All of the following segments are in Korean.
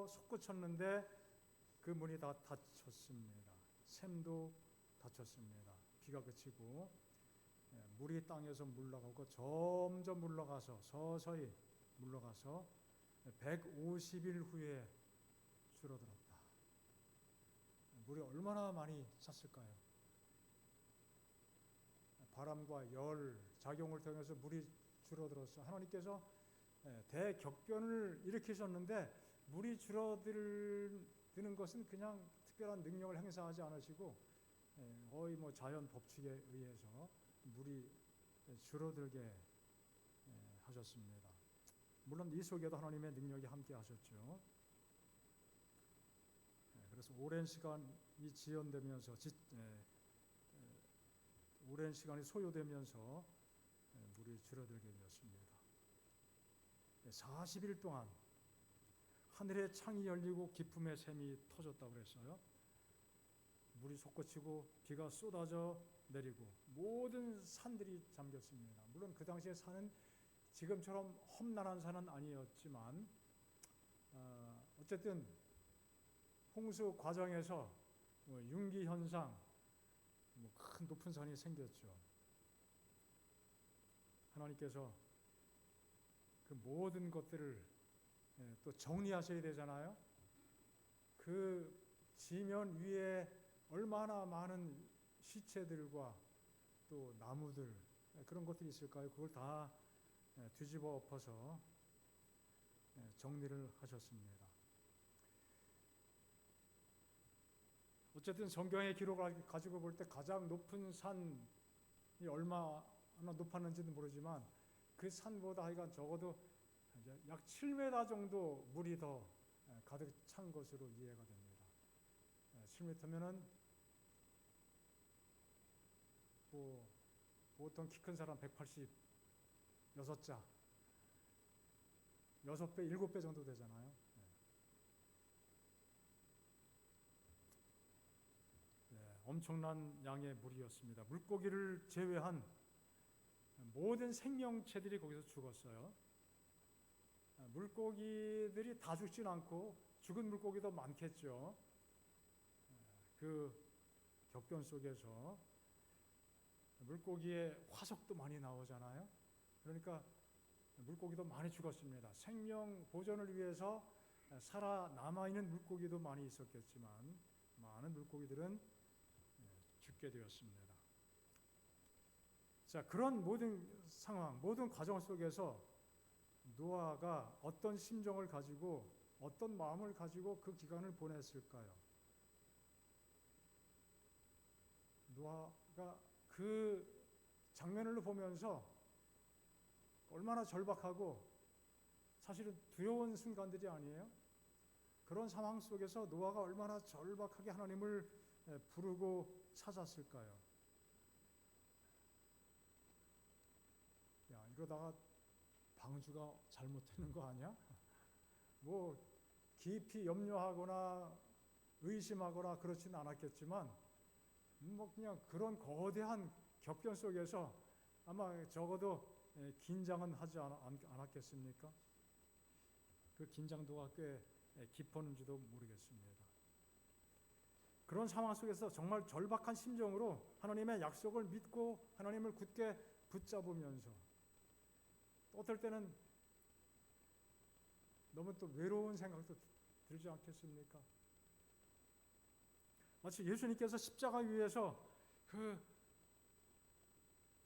더 솟구쳤는데 그 문이 다 닫혔습니다. 샘도 닫혔습니다. 비가 그치고 물이 땅에서 물러가고 점점 물러가서 서서히 물러가서 150일 후에 줄어들었다. 물이 얼마나 많이 찼을까요? 바람과 열 작용을 통해서 물이 줄어들었어. 하나님께서 대격변을 일으키셨는데 물이 줄어드는 것은 그냥 특별한 능력을 행사하지 않으시고 거의 뭐 자연 법칙에 의해서 물이 줄어들게 하셨습니다. 물론 이 속에도 하나님의 능력이 함께 하셨죠. 그래서 오랜 시간이 지연되면서 오랜 시간이 소요되면서 물이 줄어들게 되었습니다. 40일 동안 하늘의 창이 열리고 기품의 샘이 터졌다고 그랬어요. 물이 솟구치고 비가 쏟아져 내리고 모든 산들이 잠겼습니다. 물론 그 당시에 산은 지금처럼 험난한 산은 아니었지만 어쨌든 홍수 과정에서 융기 현상, 큰 높은 산이 생겼죠. 하나님께서 그 모든 것들을 또 정리하셔야 되잖아요. 그 지면 위에 얼마나 많은 시체들과 또 나무들 그런 것들이 있을까요? 그걸 다 뒤집어 엎어서 정리를 하셨습니다. 어쨌든 성경의 기록을 가지고 볼 때 가장 높은 산이 얼마나 높았는지는 모르지만 그 산보다 하여간 적어도 약 7m 정도 물이 더 가득 찬 것으로 이해가 됩니다. 7m면은 보통 키 큰 사람 186자 6배, 7배 정도 되잖아요. 엄청난 양의 물이었습니다. 물고기를 제외한 모든 생명체들이 거기서 죽었어요. 물고기들이 다 죽진 않고 죽은 물고기도 많겠죠. 그 격변 속에서 물고기의 화석도 많이 나오잖아요. 그러니까 물고기도 많이 죽었습니다. 생명 보존을 위해서 살아남아있는 물고기도 많이 있었겠지만 많은 물고기들은 죽게 되었습니다. 자, 그런 모든 상황, 모든 과정 속에서 노아가 어떤 심정을 가지고 어떤 마음을 가지고 그 기간을 보냈을까요? 노아가 그 장면을 보면서 얼마나 절박하고 사실은 두려운 순간들이 아니에요? 그런 상황 속에서 노아가 얼마나 절박하게 하나님을 부르고 찾았을까요? 야, 이러다가 방주가 잘못되는 거 아니야? 뭐 깊이 염려하거나 의심하거나 그렇지는 않았겠지만 뭐 그냥 그런 거대한 격변 속에서 아마 적어도 긴장은 하지 않았겠습니까? 그 긴장도가 꽤 깊었는지도 모르겠습니다. 그런 상황 속에서 정말 절박한 심정으로 하나님의 약속을 믿고 하나님을 굳게 붙잡으면서 또 어떨 때는 너무 또 외로운 생각도 들지 않겠습니까? 마치 예수님께서 십자가 위에서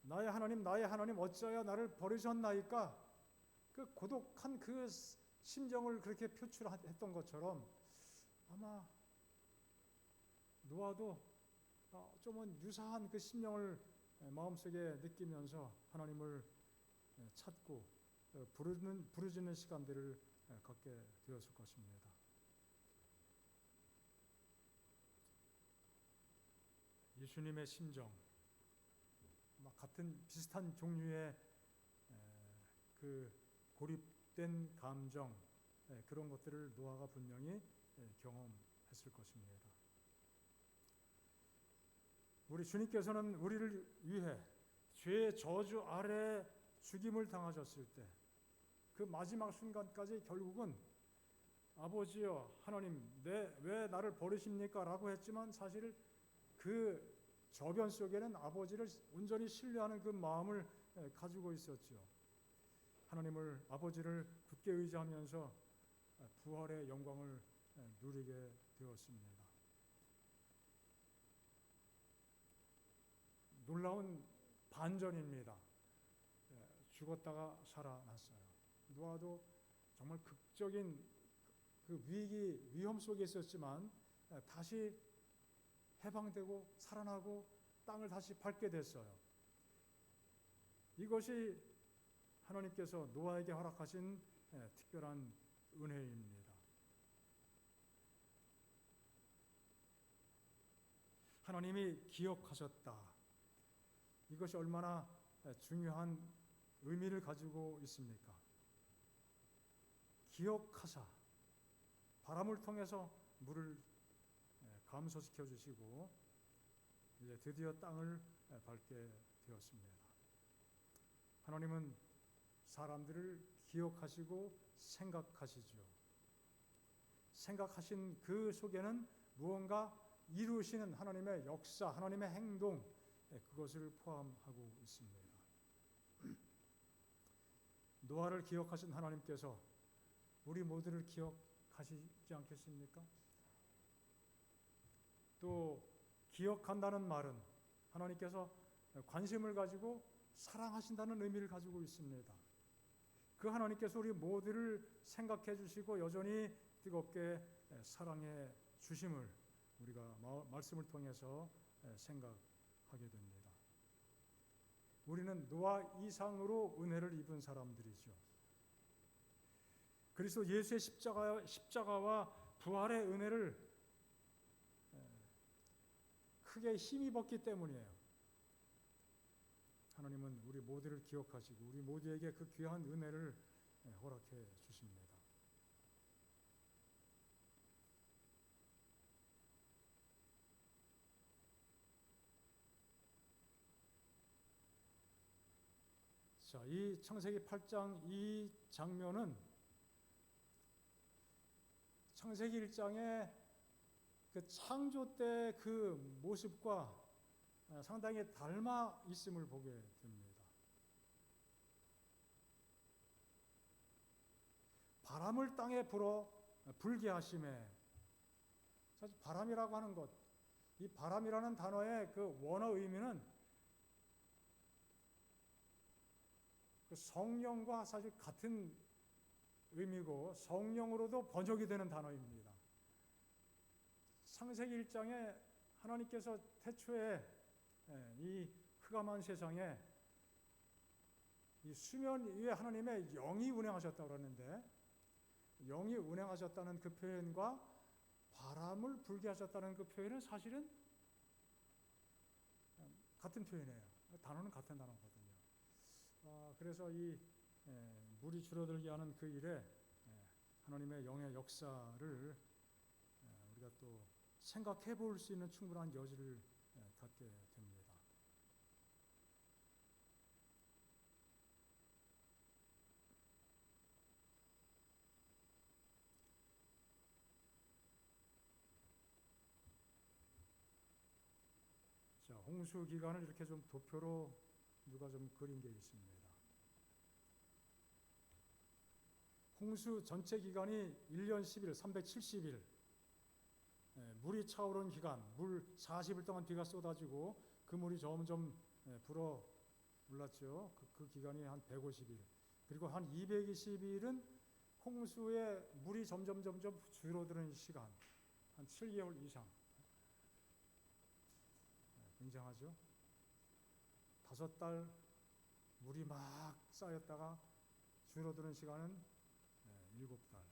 나의 하나님 어찌하여 나를 버리셨나이까 그 고독한 그 심정을 그렇게 표출했던 것처럼 아마 노아도 좀은 유사한 그 심령을 마음속에 느끼면서 하나님을 찾고 부르짖는 시간들을 갖게 되었을 것입니다. 예수님의 심정, 같은 비슷한 종류의 그 고립된 감정, 그런 것들을 노아가 분명히 경험했을 것입니다. 우리 주님께서는 우리를 위해 죄의 저주 아래 죽임을 당하셨을 때 그 마지막 순간까지 결국은 아버지여 하나님 왜 나를 버리십니까? 라고 했지만 사실 그 저변 속에는 아버지를 온전히 신뢰하는 그 마음을 가지고 있었죠. 하나님을 아버지를 굳게 의지하면서 부활의 영광을 누리게 되었습니다. 놀라운 반전입니다. 죽었다가 살아났어요. 노아도 정말 극적인 그 위험 속에 있었지만 다시 해방되고 살아나고 땅을 다시 밟게 됐어요. 이것이 하나님께서 노아에게 허락하신 특별한 은혜입니다. 하나님이 기억하셨다. 이것이 얼마나 중요한 의미를 가지고 있습니까? 기억하사 바람을 통해서 물을 감소시켜 주시고 이제 드디어 땅을 밟게 되었습니다. 하나님은 사람들을 기억하시고 생각하시죠. 생각하신 그 속에는 무언가 이루시는 하나님의 역사, 하나님의 행동, 그것을 포함하고 있습니다. 노아를 기억하신 하나님께서 우리 모두를 기억하시지 않겠습니까? 또 기억한다는 말은 하나님께서 관심을 가지고 사랑하신다는 의미를 가지고 있습니다. 그 하나님께서 우리 모두를 생각해 주시고 여전히 뜨겁게 사랑해 주심을 우리가 말씀을 통해서 생각하게 됩니다. 우리는 노아 이상으로 은혜를 입은 사람들이죠. 그리스도 예수의 십자가와 부활의 은혜를 크게 힘입었기 때문이에요. 하나님은 우리 모두를 기억하시고 우리 모두에게 그 귀한 은혜를 허락해 주십니다. 자, 이 창세기 8장 이 장면은 창세기 1장의 그 창조 때 그 모습과 상당히 닮아 있음을 보게 됩니다. 바람을 땅에 불어 불게 하심에, 사실 바람이라고 하는 것, 이 바람이라는 단어의 그 원어 의미는 그 성령과 사실 같은 의미고 성령으로도 번역이 되는 단어입니다. 창세기 1장에 하나님께서 태초에 이 흑암한 세상에 이 수면 위에 하나님의 영이 운행하셨다고 그러는데, 영이 운행하셨다는 그 표현과 바람을 불게 하셨다는 그 표현은 사실은 같은 표현이에요. 단어는 같은 단어거든요. 그래서 이 물이 줄어들게 하는 그 일에 하나님의 영의 역사를 우리가 또 생각해 볼 수 있는 충분한 여지를 갖게 됩니다. 자, 홍수 기간을 이렇게 좀 도표로 누가 좀 그린 게 있습니다. 홍수 전체 기간이 1년 10일, 370일. 물이 차오른 기간, 물 40일 동안 비가 쏟아지고 그 물이 점점 불어 올랐죠. 그 기간이 한 150일. 그리고 한 220일은 홍수에 물이 점점 줄어드는 시간, 한 7개월 이상. 굉장하죠. 5달 물이 막 쌓였다가 줄어드는 시간은 7달.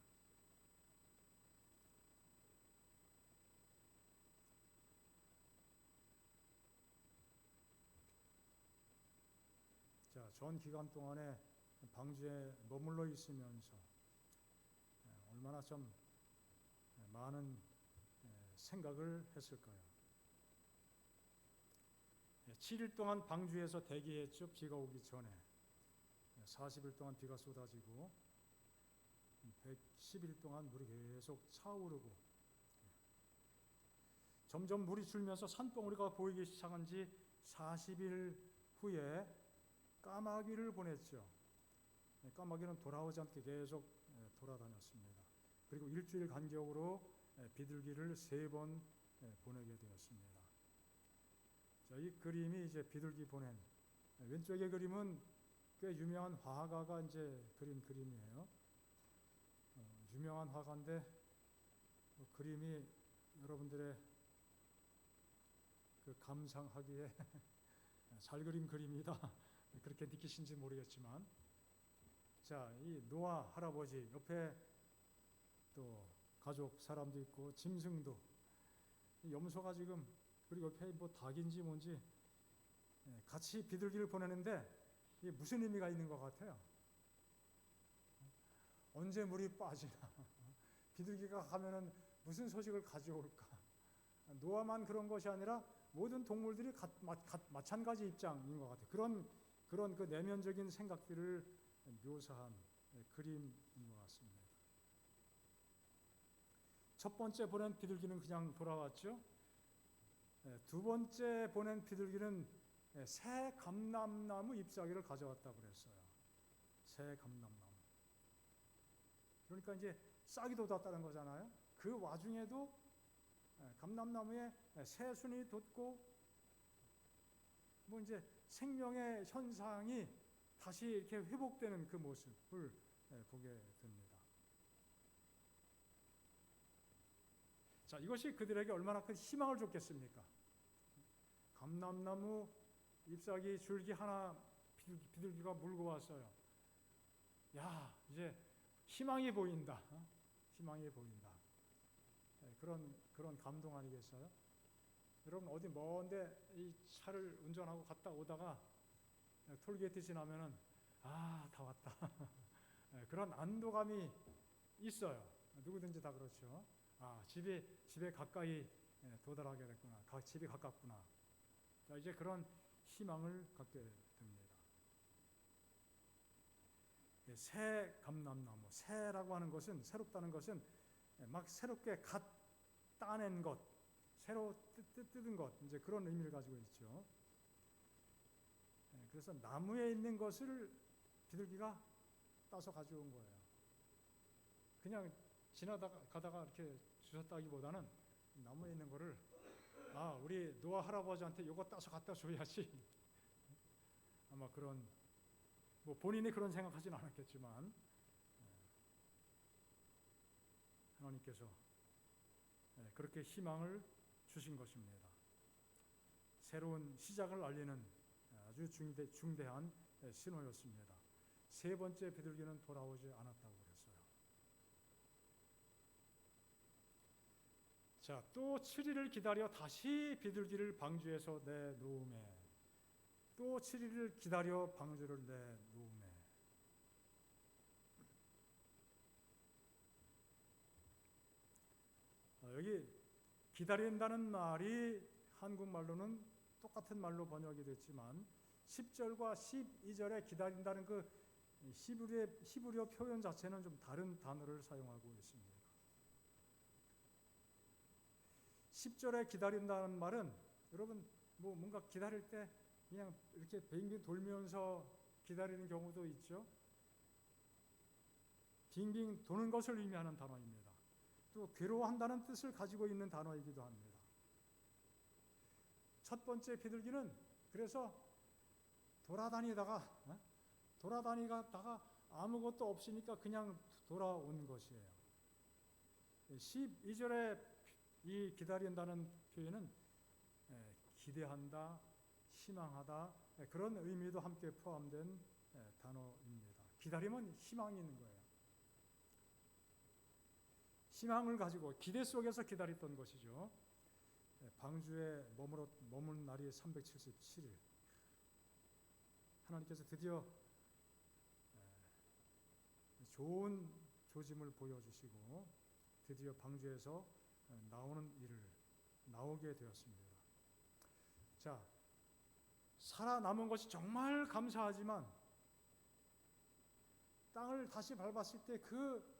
자, 전 기간 동안에 방주에 머물러 있으면서 얼마나 좀 많은 생각을 했을까요? 7일 동안 방주에서 대기했죠. 비가 오기 전에 40일 동안 비가 쏟아지고 110일 동안 물이 계속 차오르고 점점 물이 줄면서 산봉우리가 보이기 시작한 지 40일 후에 까마귀를 보냈죠. 까마귀는 돌아오지 않게 계속 돌아다녔습니다. 그리고 일주일 간격으로 비둘기를 3번 보내게 되었습니다. 자, 이 그림이 이제 비둘기 보낸, 왼쪽의 그림은 꽤 유명한 화가가 이제 그린 그림이에요. 유명한 화가인데 그림이 여러분들의 그 감상하기에 잘 그린 그림이다 그렇게 느끼신지 모르겠지만, 자, 이 노아 할아버지 옆에 또 가족 사람도 있고 짐승도, 염소가 지금, 그리고 옆에 뭐 닭인지 뭔지 같이 비둘기를 보내는데 이게 무슨 의미가 있는 것 같아요? 언제 물이 빠지나 비둘기가 가면은 무슨 소식을 가져올까? 노아만 그런 것이 아니라 모든 동물들이 마찬가지 입장인 것 같아요. 그런 그 내면적인 생각들을 묘사한 그림인 것 같습니다. 첫 번째 보낸 비둘기는 그냥 돌아왔죠. 두 번째 보낸 비둘기는 새 감람나무 잎사귀를 가져왔다고 그랬어요. 새 감람나무. 그러니까 이제 싹이 돋았다는 거잖아요. 그 와중에도 감람나무에 새순이 돋고 뭐 이제 생명의 현상이 다시 이렇게 회복되는 그 모습을 보게 됩니다. 자, 이것이 그들에게 얼마나 큰 희망을 줬겠습니까? 감람나무 잎사귀 줄기 하나 비둘기가 물고 왔어요. 야, 이제 희망이 보인다. 희망이 보인다. 그런 감동 아니겠어요? 여러분 어디 먼데 이 차를 운전하고 갔다 오다가 톨게이트 지나면은 다 왔다. 그런 안도감이 있어요. 누구든지 다 그렇죠. 집에 가까이 도달하게 됐구나. 집이 가깝구나. 자, 이제 그런 희망을 갖게 됩니다. 새 감람나무, 새라고 하는 것은, 새롭다는 것은 막 새롭게 갓 따낸 것, 새로 뜯은 것, 이제 그런 의미를 가지고 있죠. 그래서 나무에 있는 것을 비둘기가 따서 가져온 거예요. 그냥 가다가 이렇게 주셨다기보다는 나무에 있는 거를 우리 노아 할아버지한테 이거 따서 갖다 줘야지. 아마 그런, 뭐 본인이 그런 생각하진 않았겠지만 하나님께서 그렇게 희망을 주신 것입니다. 새로운 시작을 알리는 아주 중대한 신호였습니다. 세 번째 비둘기는 돌아오지 않았다고 그랬어요. 자, 또 7일을 기다려 다시 비둘기를 방주에서 내놓음에, 또 7일을 기다려 방주를 내놓음에. 여기 기다린다는 말이 한국말로는 똑같은 말로 번역이 됐지만 10절과 12절에 기다린다는 그 히브리어 표현 자체는 좀 다른 단어를 사용하고 있습니다. 10절에 기다린다는 말은, 여러분 뭐 뭔가 기다릴 때 그냥 이렇게 빙빙 돌면서 기다리는 경우도 있죠. 빙빙 도는 것을 의미하는 단어입니다. 또 괴로워한다는 뜻을 가지고 있는 단어이기도 합니다. 첫 번째 비둘기는 그래서 돌아다니다가 아무것도 없으니까 그냥 돌아온 것이에요. 12절에 이 기다린다는 표현은 기대한다, 희망하다, 그런 의미도 함께 포함된 단어입니다. 기다림은 희망이 있는 거예요. 희망을 가지고 기대 속에서 기다렸던 것이죠. 방주에 머문 날이 377일. 하나님께서 드디어 좋은 조짐을 보여주시고 드디어 방주에서 나오게 되었습니다. 자, 살아남은 것이 정말 감사하지만 땅을 다시 밟았을 때 그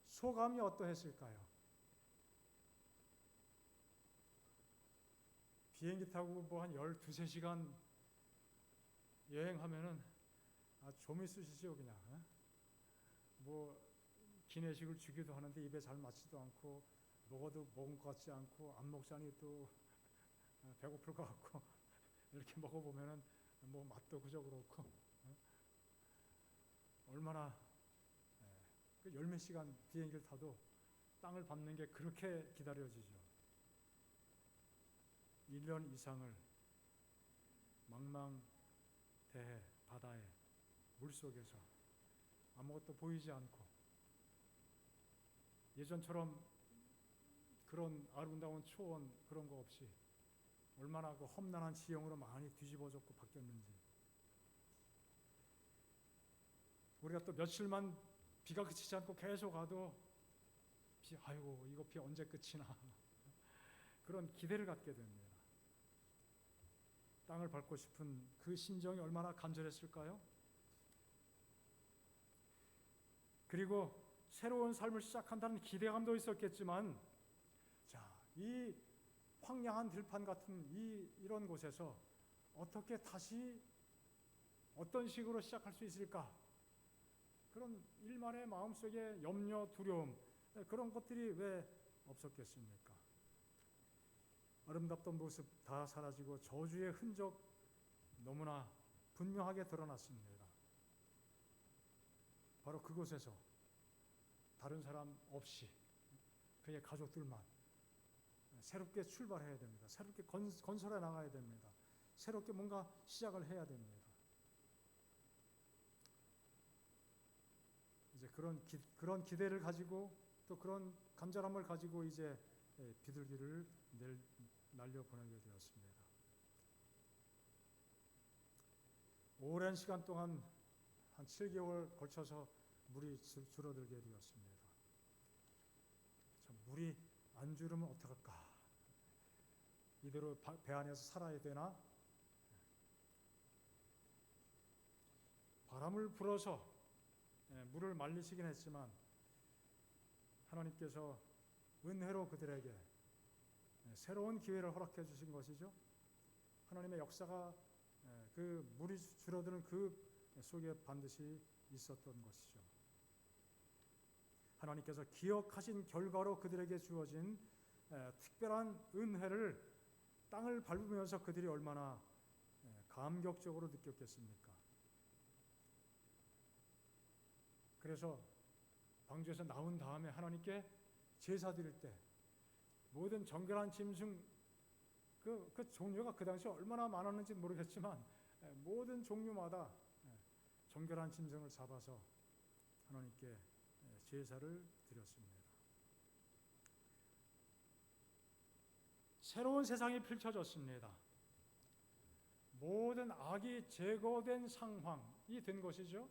소감이 어떠했을까요? 비행기 타고 뭐 한 12, 3시간 여행하면은 좀이 쑤시죠 그냥. 뭐 기내식을 주기도 하는데 입에 잘 맞지도 않고 먹어도 먹은 것 같지 않고 안 먹자니 또 배고플 것 같고 이렇게 먹어보면은 뭐 맛도 그저 그렇고 얼마나 그 열 몇 시간 비행기를 타도 땅을 밟는 게 그렇게 기다려지죠. 1년 이상을 망망대해 바다에 물속에서 아무것도 보이지 않고 예전처럼 그런 아름다운 초원 그런 거 없이 얼마나 그 험난한 지형으로 많이 뒤집어졌고 바뀌었는지. 우리가 또 며칠만 비가 그치지 않고 계속 가도 아이고 이거 비 언제 끝이나 그런 기대를 갖게 됩니다. 땅을 밟고 싶은 그 심정이 얼마나 간절했을까요? 그리고 새로운 삶을 시작한다는 기대감도 있었겠지만 이 황량한 들판 같은 이런 곳에서 어떻게 다시 어떤 식으로 시작할 수 있을까? 그런 일말의 마음속에 염려, 두려움 그런 것들이 왜 없었겠습니까? 아름답던 모습 다 사라지고 저주의 흔적 너무나 분명하게 드러났습니다. 바로 그곳에서 다른 사람 없이 그의 가족들만 새롭게 출발해야 됩니다. 새롭게 건설해 나가야 됩니다. 새롭게 뭔가 시작을 해야 됩니다. 이제 그런 기대를 가지고 또 그런 간절함을 가지고 이제 비둘기를 날려보내게 되었습니다. 오랜 시간 동안 한 7개월 걸쳐서 물이 줄어들게 되었습니다. 물이 안 줄으면 어떡할까? 이대로 배 안에서 살아야 되나? 바람을 불어서 물을 말리시긴 했지만 하나님께서 은혜로 그들에게 새로운 기회를 허락해 주신 것이죠. 하나님의 역사가 그 물이 줄어드는 그 속에 반드시 있었던 것이죠. 하나님께서 기억하신 결과로 그들에게 주어진 특별한 은혜를 땅을 밟으면서 그들이 얼마나 감격적으로 느꼈겠습니까? 그래서 방주에서 나온 다음에 하나님께 제사 드릴 때 모든 정결한 짐승 그 종류가 그 당시에 얼마나 많았는지 모르겠지만 모든 종류마다 정결한 짐승을 잡아서 하나님께 제사를 드렸습니다. 새로운 세상이 펼쳐졌습니다. 모든 악이 제거된 상황이 된 것이죠.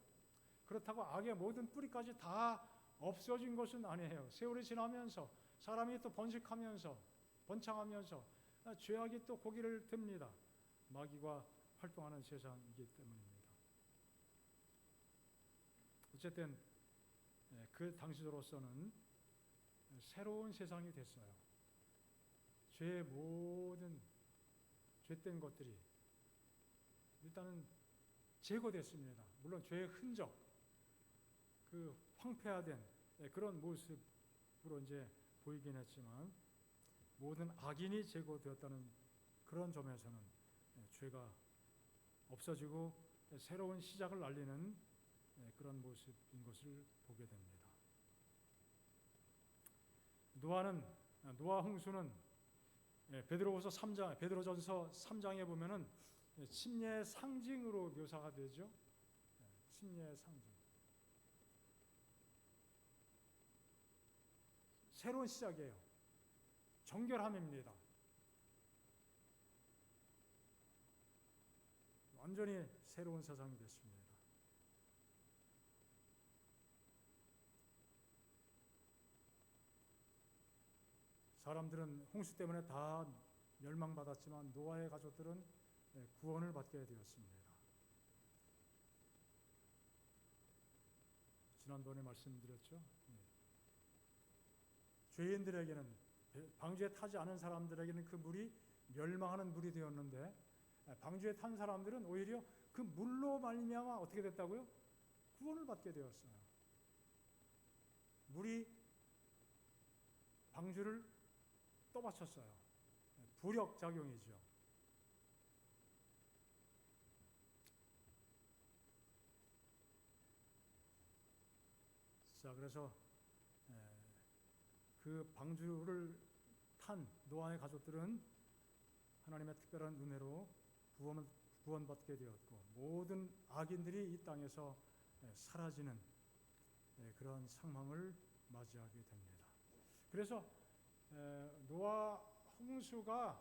그렇다고 악의 모든 뿌리까지 다 없어진 것은 아니에요. 세월이 지나면서 사람이 또 번창하면서 죄악이 또 고개를 듭니다. 마귀가 활동하는 세상이기 때문입니다. 어쨌든 그 당시로서는 새로운 세상이 됐어요. 죄의 모든 죄된 것들이 일단은 제거됐습니다. 물론 죄의 흔적, 그 황폐화된 그런 모습으로 이제 보이긴 했지만 모든 악인이 제거되었다는 그런 점에서는 죄가 없어지고 새로운 시작을 알리는 그런 모습인 것을 보게 됩니다. 노아 홍수는 베드로전서 3장에 보면은 침례의 상징으로 묘사가 되죠. 침례의 상징. 새로운 시작이에요. 정결함입니다. 완전히 새로운 세상이 됐습니다. 사람들은 홍수 때문에 다 멸망받았지만 노아의 가족들은 구원을 받게 되었습니다. 지난번에 말씀드렸죠. 죄인들에게는, 방주에 타지 않은 사람들에게는 그 물이 멸망하는 물이 되었는데, 방주에 탄 사람들은 오히려 그 물로 말미암아 어떻게 됐다고요? 구원을 받게 되었어요. 물이 방주를 떠받쳤어요. 부력작용이죠. 자, 그래서 그 방주를 탄 노아의 가족들은 하나님의 특별한 은혜로 구원받게 되었고, 모든 악인들이 이 땅에서 사라지는 그런 상황을 맞이하게 됩니다. 그래서 노아 홍수가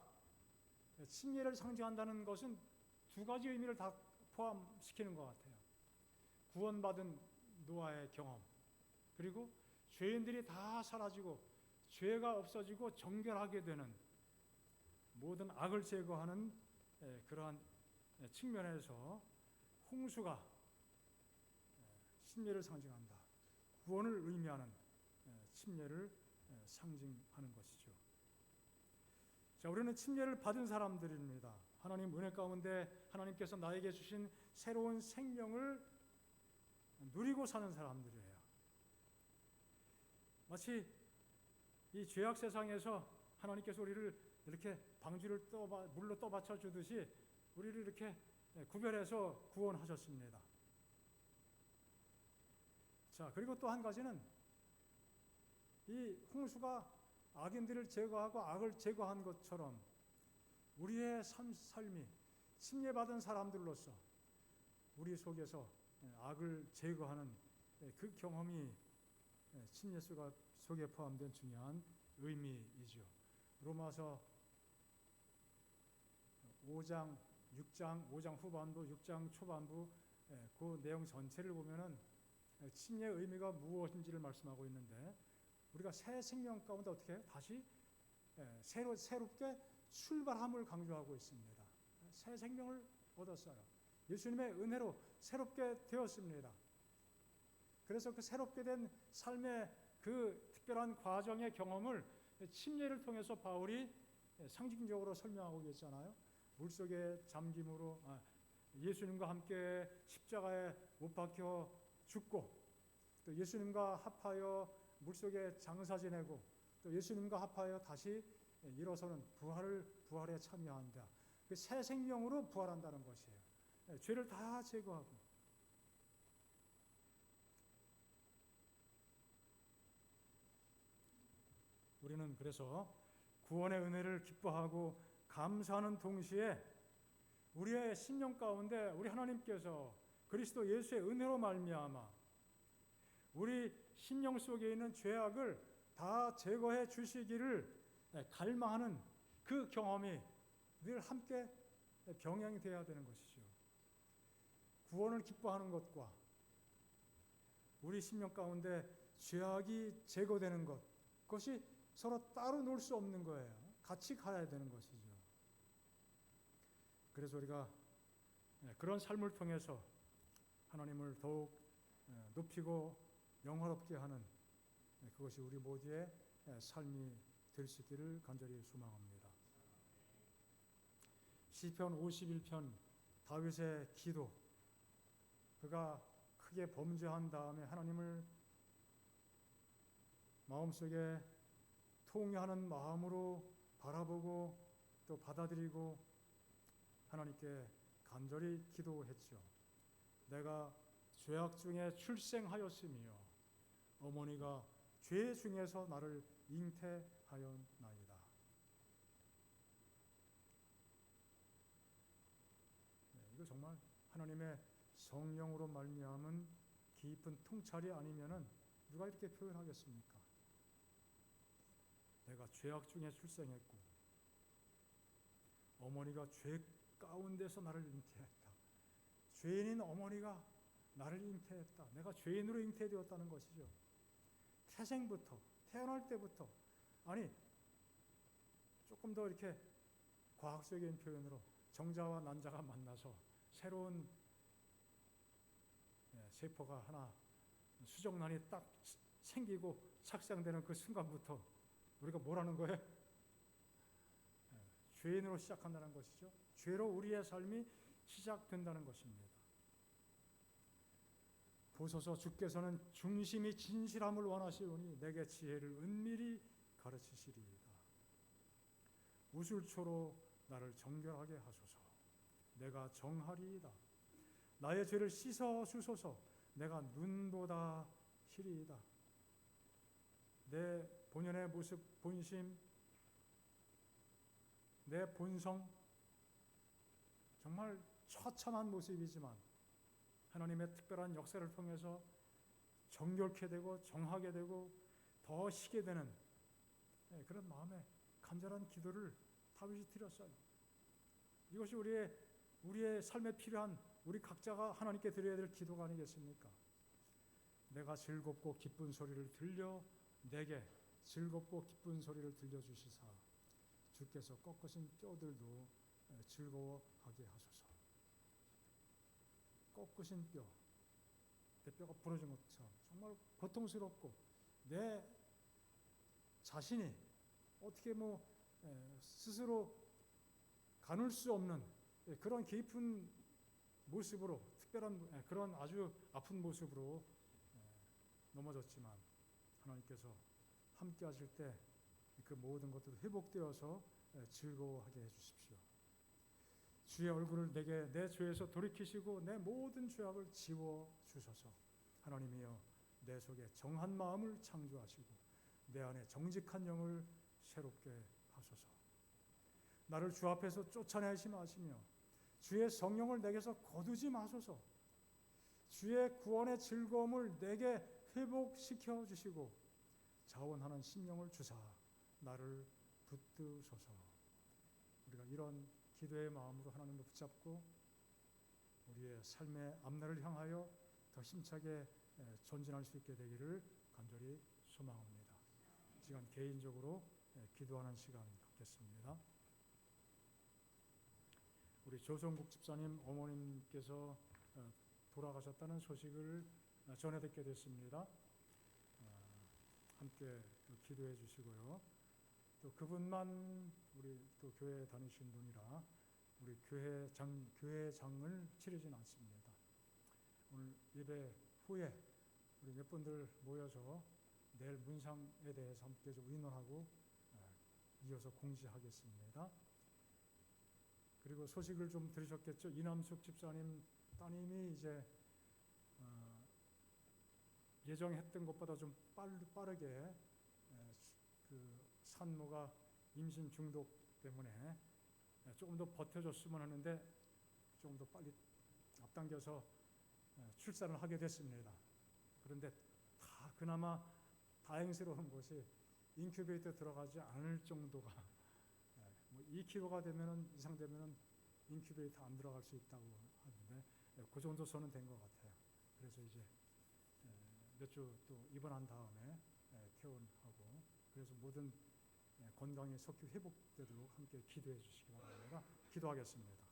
침례를 상징한다는 것은 두 가지 의미를 다 포함시키는 것 같아요. 구원받은 노아의 경험, 그리고 죄인들이 다 사라지고 죄가 없어지고 정결하게 되는, 모든 악을 제거하는 그러한 측면에서 홍수가 침례를 상징한다. 구원을 의미하는 침례를 상징하는 것이죠. 자, 우리는 침례를 받은 사람들입니다. 하나님 은혜 가운데 하나님께서 나에게 주신 새로운 생명을 누리고 사는 사람들이에요. 마치 이 죄악 세상에서 하나님께서 우리를 이렇게 방주를 물로 떠받쳐 주듯이 우리를 이렇게 구별해서 구원하셨습니다. 자, 그리고 또 한 가지는 이 홍수가 악인들을 제거하고 악을 제거한 것처럼 우리의 삶이 침례받은 사람들로서 우리 속에서 악을 제거하는 그 경험이 침례 속에 포함된 중요한 의미이죠. 로마서 5장, 6장, 5장 후반부, 6장 초반부 그 내용 전체를 보면은 침례의 의미가 무엇인지를 말씀하고 있는데, 우리가 새 생명 가운데 어떻게 다시 새롭게 출발함을 강조하고 있습니다. 새 생명을 얻었어요. 예수님의 은혜로 새롭게 되었습니다. 그래서 그 새롭게 된 삶의 그 특별한 과정의 경험을 침례를 통해서 바울이 상징적으로 설명하고 계시잖아요. 물속에 잠김으로 예수님과 함께 십자가에 못 박혀 죽고, 또 예수님과 합하여 물속에 장사 지내고, 또 예수님과 합하여 다시 일어서는 부활에 참여한다. 그 새 생명으로 부활한다는 것이에요. 죄를 다 제거하고. 우리는 그래서 구원의 은혜를 기뻐하고 감사하는 동시에 우리의 심령 가운데 우리 하나님께서 그리스도 예수의 은혜로 말미암아 우리 심령 속에 있는 죄악을 다 제거해 주시기를 갈망하는 그 경험이 늘 함께 병행이 되어야 되는 것이죠. 구원을 기뻐하는 것과 우리 심령 가운데 죄악이 제거되는 것, 그것이 서로 따로 놀 수 없는 거예요. 같이 가야 되는 것이죠. 그래서 우리가 그런 삶을 통해서 하나님을 더욱 높이고 영화롭게 하는 그것이 우리 모두의 삶이 될 수 있기를 간절히 소망합니다. 시편 51편 다윗의 기도, 그가 크게 범죄한 다음에 하나님을 마음속에 통회하는 마음으로 바라보고 또 받아들이고 하나님께 간절히 기도했죠. 내가 죄악 중에 출생하였으며 어머니가 죄 중에서 나를 잉태하였나이다. 이거 정말 하나님의 성령으로 말미암은 깊은 통찰이 아니면은 누가 이렇게 표현하겠습니까? 내가 죄악 중에 출생했고 어머니가 죄 가운데서 나를 잉태했다. 죄인인 어머니가 나를 잉태했다. 내가 죄인으로 잉태되었다는 것이죠. 태생부터, 태어날 때부터, 아니 조금 더 이렇게 과학적인 표현으로 정자와 난자가 만나서 새로운 세포가 하나, 수정란이 딱 생기고 착상되는 그 순간부터 우리가 뭘 하는 거예요? 죄인으로 시작한다는 것이죠. 죄로 우리의 삶이 시작된다는 것입니다. 보소서 주께서는 중심이 진실함을 원하시오니 내게 지혜를 은밀히 가르치시리이다. 우술초로 나를 정결하게 하소서. 내가 정하리이다. 나의 죄를 씻어 주소서. 내가 눈보다 희리이다. 내 본연의 모습, 본심, 내 본성, 정말 처참한 모습이지만 하나님의 특별한 역사를 통해서 정결케 되고 정하게 되고 더 시게 되는 그런 마음에 간절한 기도를 다윗이 드렸어요. 이것이 우리의 삶에 필요한 우리 각자가 하나님께 드려야 될 기도가 아니겠습니까? 내가 즐겁고 기쁜 소리를 들려 내게 즐겁고 기쁜 소리를 들려주시사 주께서 꺾으신 뼈들도 즐거워하게 하소서. 꺾으신 뼈, 내 뼈가 부러진 것처럼 정말 고통스럽고 내 자신이 어떻게 스스로 가눌 수 없는 그런 깊은 모습으로 특별한 그런 아주 아픈 모습으로 넘어졌지만 하나님께서 함께 하실 때 그 모든 것들이 회복되어서 즐거워하게 해주십시오. 주의 얼굴을 내게 내 죄에서 돌이키시고 내 모든 죄악을 지워주소서. 하나님이여 내 속에 정한 마음을 창조하시고 내 안에 정직한 영을 새롭게 하소서. 나를 주 앞에서 쫓아내지 마시며 주의 성령을 내게서 거두지 마소서. 주의 구원의 즐거움을 내게 회복시켜 주시고 자원하는 심령을 주사 나를 붙드소서. 우리가 이런 기도의 마음으로 하나님을 붙잡고 우리의 삶의 앞날을 향하여 더 힘차게 전진할 수 있게 되기를 간절히 소망합니다. 시간 개인적으로 기도하는 시간 갖겠습니다. 우리 조성국 집사님 어머님께서 돌아가셨다는 소식을 전해 듣게 됐습니다. 함께 기도해 주시고요. 또 그분만 우리 또 교회 다니신 분이라 우리 교회장을 치르진 않습니다. 오늘 예배 후에 우리 몇 분들 모여서 내일 문상에 대해서 함께 좀 의논하고 이어서 공지하겠습니다. 그리고 소식을 좀 들으셨겠죠? 이남숙 집사님 따님이 이제 예정했던 것보다 좀 빠르게 그 산모가 임신 중독 때문에 조금 더 버텨줬으면 하는데 조금 더 빨리 앞당겨서 출산을 하게 됐습니다. 그런데 그나마 다행스러운 것이 인큐베이터에 들어가지 않을 정도가 2kg가 이상 되면은 인큐베이터 안 들어갈 수 있다고 하는데 그 정도 선은 된 것 같아요. 그래서 이제 몇 주 또 입원한 다음에 퇴원하고 그래서 모든 건강이 속히 회복되도록 함께 기도해 주시기 바랍니다. 기도하겠습니다.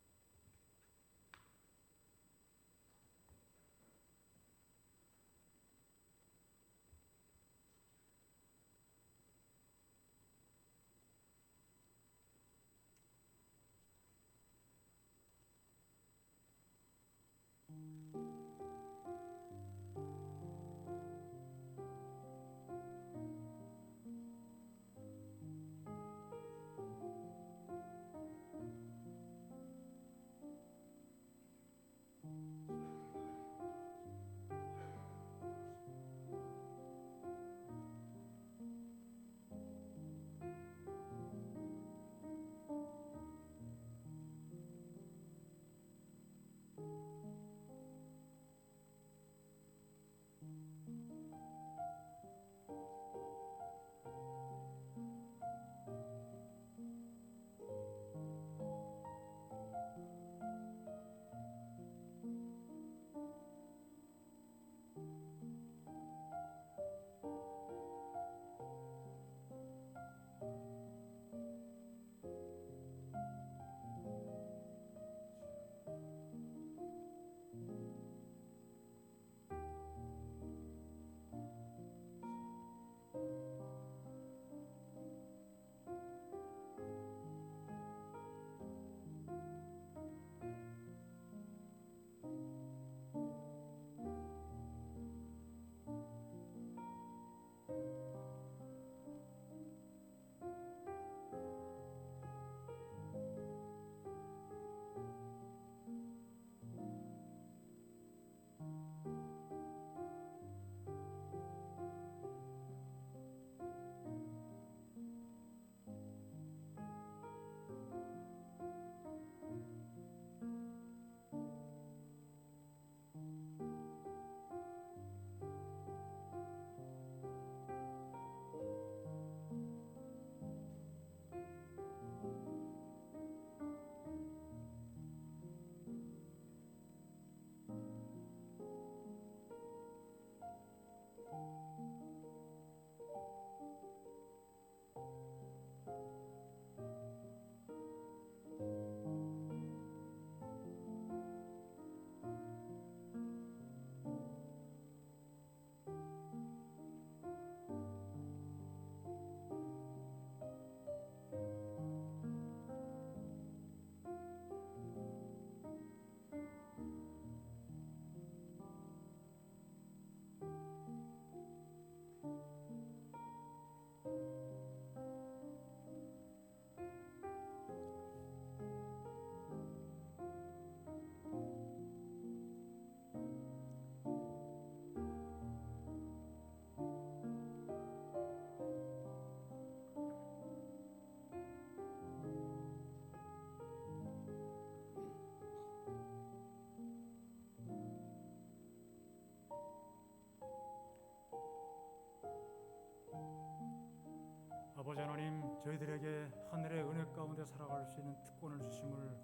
저희들에게 하늘의 은혜 가운데 살아갈 수 있는 특권을 주심을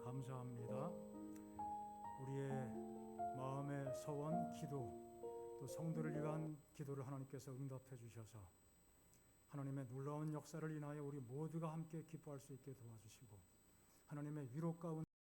감사합니다. 우리의 마음의 서원, 기도, 또 성도를 위한 기도를 하나님께서 응답해 주셔서 하나님의 놀라운 역사를 인하여 우리 모두가 함께 기뻐할 수 있게 도와주시고 하나님의 위로 가운데